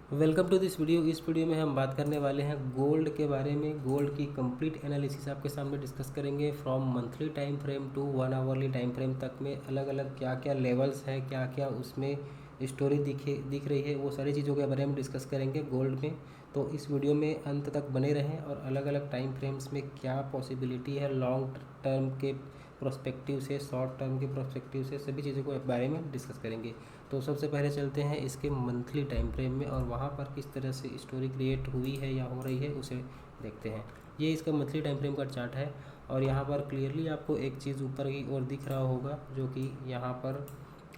Welcome to this video. इस video में हम बात करने वाले हैं गोल्ड के बारे में। गोल्ड की कंप्लीट एनालिसिस आपके सामने डिस्कस करेंगे। From monthly time frame to 1 hourly time frame तक में अलग अलग क्या क्या लेवल्स है, क्या क्या उसमें स्टोरी दिख रही है, वो सारी चीज़ों के बारे में डिस्कस करेंगे गोल्ड में। तो इस वीडियो में अंत तक बने रहें और अलग अलग टाइम फ्रेम्स में क्या पॉसिबिलिटी है लॉन्ग टर्म के प्रोस्पेक्टिव से, शॉर्ट टर्म के प्रोस्पेक्टिव से, सभी चीज़ों के बारे में डिस्कस करेंगे। तो सबसे पहले चलते हैं इसके मंथली टाइम फ्रेम में और वहाँ पर किस तरह से स्टोरी क्रिएट हुई है या हो रही है उसे देखते हैं। ये इसका मंथली टाइम फ्रेम का चार्ट है और यहाँ पर क्लियरली आपको एक चीज़ ऊपर की ओर दिख रहा होगा, जो कि यहाँ पर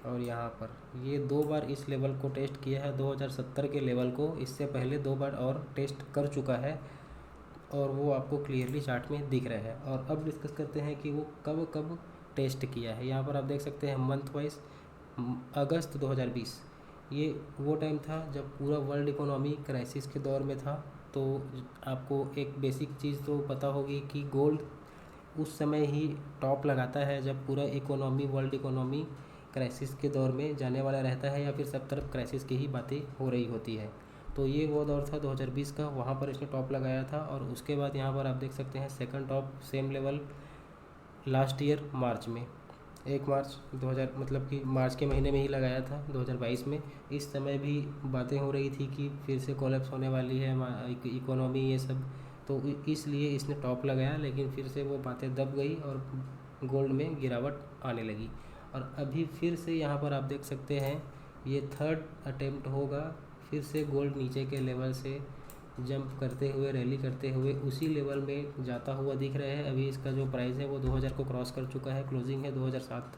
और यहाँ पर ये 2 बार इस लेवल को टेस्ट किया है। 2070 के लेवल को इससे पहले 2 बार और टेस्ट कर चुका है और वो आपको क्लियरली चार्ट में दिख रहा है। और अब डिस्कस करते हैं कि वो कब कब टेस्ट किया है। यहाँ पर आप देख सकते हैं मंथ वाइज। अगस्त 2020 ये वो टाइम था जब पूरा वर्ल्ड इकोनॉमी क्राइसिस के दौर में था। तो आपको एक बेसिक चीज़ तो पता होगी कि गोल्ड उस समय ही टॉप लगाता है जब पूरा इकोनॉमी, वर्ल्ड इकोनॉमी क्राइसिस के दौर में जाने वाला रहता है या फिर सब तरफ क्राइसिस की ही बातें हो रही होती है। तो ये वो दौर था 2020 का, वहाँ पर इसने टॉप लगाया था। और उसके बाद यहाँ पर आप देख सकते हैं second top same level last year March में, 1 मार्च 2000 मतलब कि मार्च के महीने में ही लगाया था 2022 में। इस समय भी बातें हो रही थी कि फिर से कोलैप्स होने वाली है इकोनॉमी, ये सब। तो इसलिए इसने टॉप लगाया, लेकिन फिर से वो बातें दब गई और गोल्ड में गिरावट आने लगी। और अभी फिर से यहाँ पर आप देख सकते हैं ये थर्ड अटेम्प्ट होगा, फिर से गोल्ड नीचे के लेवल से जंप करते हुए, रैली करते हुए उसी लेवल में जाता हुआ दिख रहा है। अभी इसका जो प्राइस है वो 2000 को क्रॉस कर चुका है, क्लोजिंग है 2007,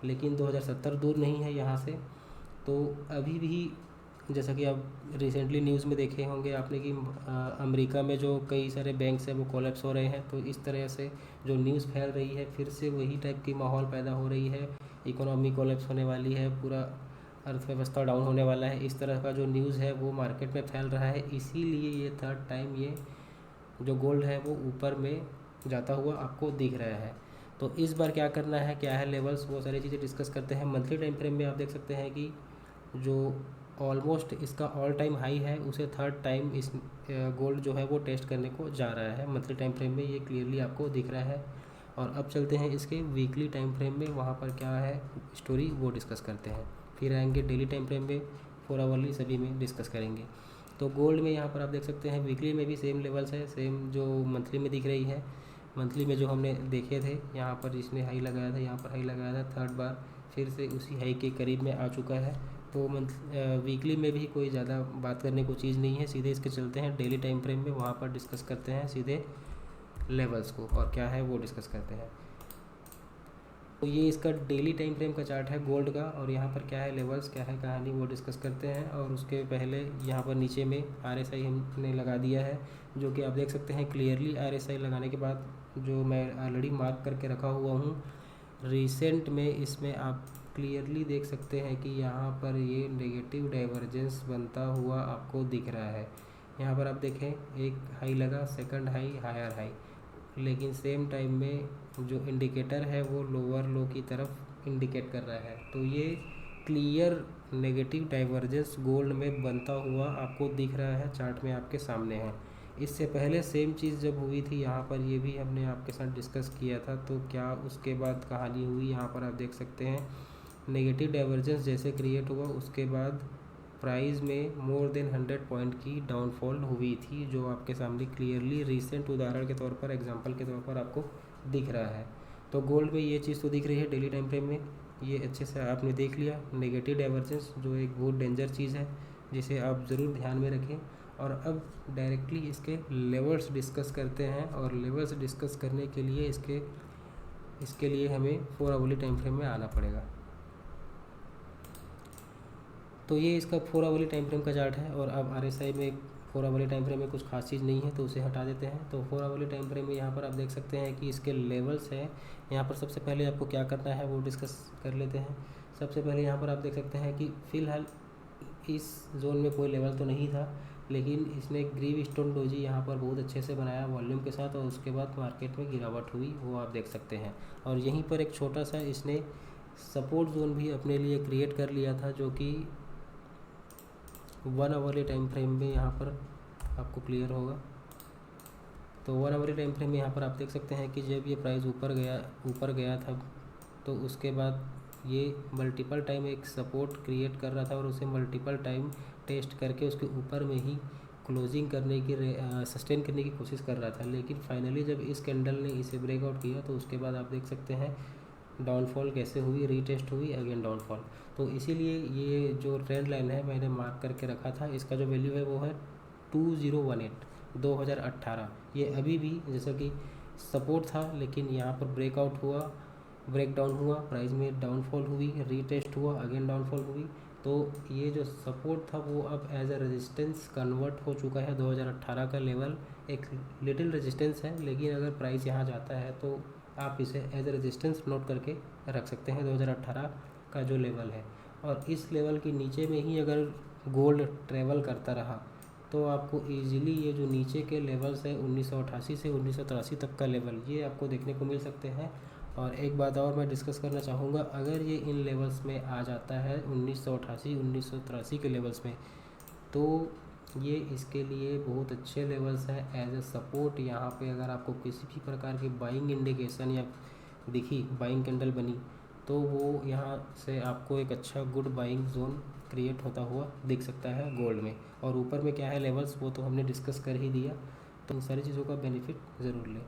लेकिन 2070 दूर नहीं है यहाँ से। तो अभी भी जैसा कि आप रिसेंटली न्यूज़ में देखे होंगे आपने कि अमेरिका में जो कई सारे बैंक्स हैं वो कोलैप्स हो रहे हैं। तो इस तरह से जो न्यूज़ फैल रही है, फिर से वही टाइप की माहौल पैदा हो रही है, इकोनॉमी कोलैप्स होने वाली है, पूरा अर्थव्यवस्था डाउन होने वाला है, इस तरह का जो न्यूज़ है वो मार्केट में फैल रहा है। इसीलिए ये थर्ड टाइम ये जो गोल्ड है वो ऊपर में जाता हुआ आपको दिख रहा है। तो इस बार क्या करना है, क्या है लेवल्स, वो सारी चीज़ें डिस्कस करते हैं। मंथली टाइम फ्रेम में आप देख सकते हैं कि जो ऑलमोस्ट इसका ऑल टाइम हाई है उसे थर्ड टाइम इस गोल्ड जो है वो टेस्ट करने को जा रहा है मंथली टाइम फ्रेम में, ये क्लियरली आपको दिख रहा है। और अब चलते हैं इसके वीकली टाइम फ्रेम में, वहाँ पर क्या है स्टोरी वो डिस्कस करते हैं। फिर आएंगे डेली टाइम फ्रेम में, 4 आवरली, सभी में डिस्कस करेंगे। तो गोल्ड में यहाँ पर आप देख सकते हैं वीकली में भी सेम लेवल्स है, सेम जो मंथली में दिख रही है। मंथली में जो हमने देखे थे, यहाँ पर इसने हाई लगाया था, यहाँ पर हाई लगाया था, थर्ड बार फिर से उसी हाई के करीब में आ चुका है। तो वीकली में भी कोई ज़्यादा बात करने को चीज़ नहीं है, सीधे इसके चलते हैं डेली टाइम फ्रेम में, वहाँ पर डिस्कस करते हैं सीधे लेवल्स को और क्या है वो डिस्कस करते हैं। तो ये इसका डेली टाइम फ्रेम का चार्ट है गोल्ड का, और यहाँ पर क्या है लेवल्स, क्या है कहानी, वो डिस्कस करते हैं। और उसके पहले यहाँ पर नीचे में RSI हमने लगा दिया है, जो कि आप देख सकते हैं क्लियरली। RSI लगाने के बाद जो मैं ऑलरेडी मार्क करके रखा हुआ हूँ रिसेंट में, इसमें आप क्लियरली देख सकते हैं कि यहाँ पर ये नेगेटिव डाइवर्जेंस बनता हुआ आपको दिख रहा है। यहाँ पर आप देखें एक हाई लगा, सेकंड हाई, हायर हाई, लेकिन सेम टाइम में जो इंडिकेटर है वो लोअर लो की तरफ इंडिकेट कर रहा है। तो ये क्लियर नेगेटिव डाइवर्जेंस गोल्ड में बनता हुआ आपको दिख रहा है, चार्ट में आपके सामने है। इससे पहले सेम चीज़ जब हुई थी यहाँ पर, ये भी हमने आपके साथ डिस्कस किया था। तो क्या उसके बाद कहानी हुई, यहाँ पर आप देख सकते हैं नेगेटिव डाइवर्जेंस जैसे क्रिएट हुआ, उसके बाद प्राइस में मोर देन 100 पॉइंट की डाउनफॉल हुई थी, जो आपके सामने क्लियरली रिसेंट उदाहरण के तौर पर, एग्जांपल के तौर पर आपको दिख रहा है। तो गोल्ड में ये चीज़ तो दिख रही है डेली टाइम फ्रेम में, ये अच्छे से आपने देख लिया नेगेटिव डाइवर्जेंस, जो एक बहुत डेंजर चीज़ है जिसे आप ज़रूर ध्यान में रखें। और अब डायरेक्टली इसके लेवल्स डिस्कस करते हैं, और लेवल्स डिस्कस करने के लिए इसके लिए हमें 4 आवरली टाइम फ्रेम में आना पड़ेगा। तो ये इसका 4 आवरली टाइम फ्रेम का चार्ट है। और अब RSI में 4 आवरली टाइम फ्रेम में कुछ खास चीज़ नहीं है, तो उसे हटा देते हैं। तो 4 आवरली टाइम फ्रेम में यहाँ पर आप देख सकते हैं कि इसके लेवल्स हैं। यहाँ पर सबसे पहले आपको क्या करना है वो डिस्कस कर लेते हैं। सबसे पहले यहाँ पर आप देख सकते हैं कि फ़िलहाल इस जोन में कोई लेवल तो नहीं था, लेकिन इसने ग्रीव स्टोन डोजी यहाँ पर बहुत अच्छे से बनाया वॉल्यूम के साथ, और उसके बाद मार्केट में गिरावट हुई, वो आप देख सकते हैं। और यहीं पर एक छोटा सा इसने सपोर्ट जोन भी अपने लिए क्रिएट कर लिया था, जो कि 1 आवरली टाइम फ्रेम में यहाँ पर आपको क्लियर होगा। तो 1 आवरली टाइम फ्रेम में यहाँ पर आप देख सकते हैं कि जब ये प्राइस ऊपर गया था तो उसके बाद ये मल्टीपल टाइम एक सपोर्ट क्रिएट कर रहा था और उसे मल्टीपल टाइम टेस्ट करके उसके ऊपर में ही क्लोजिंग करने की सस्टेन करने की कोशिश कर रहा था। लेकिन फाइनली जब इस कैंडल ने इसे ब्रेकआउट किया तो उसके बाद आप देख सकते हैं डाउनफॉल कैसे हुई, रीटेस्ट हुई, अगेन डाउनफॉल। तो इसीलिए ये जो ट्रेंड लाइन है मैंने मार्क करके रखा था, इसका जो वैल्यू है वो है 2018। ये अभी भी जैसा कि सपोर्ट था लेकिन यहाँ पर ब्रेकआउट हुआ, ब्रेकडाउन हुआ, प्राइस में डाउनफॉल हुई, रीटेस्ट हुआ, अगेन डाउनफॉल हुई। तो ये जो सपोर्ट था वो अब एज अ रेजिस्टेंस कन्वर्ट हो चुका है। 2018 का लेवल एक लिटिल रेजिस्टेंस है, लेकिन अगर प्राइस यहाँ जाता है तो आप इसे एज अ रेजिस्टेंस नोट करके रख सकते हैं 2018 का जो लेवल है। और इस लेवल के नीचे में ही अगर गोल्ड ट्रेवल करता रहा तो आपको इजीली ये जो नीचे के लेवल्स है 1988 से 1983 तक का लेवल ये आपको देखने को मिल सकते हैं। और एक बात और मैं डिस्कस करना चाहूँगा, अगर ये इन लेवल्स में आ जाता है 1988 1983 के लेवल्स में तो ये इसके लिए बहुत अच्छे लेवल्स हैं एज ए सपोर्ट। यहाँ पे अगर आपको किसी भी प्रकार की बाइंग इंडिकेशन या दिखी, बाइंग कैंडल बनी, तो वो यहाँ से आपको एक अच्छा गुड बाइंग जोन क्रिएट होता हुआ दिख सकता है गोल्ड में। और ऊपर में क्या है लेवल्स वो तो हमने डिस्कस कर ही दिया। तो इन सारी चीज़ों का बेनिफिट ज़रूर लें।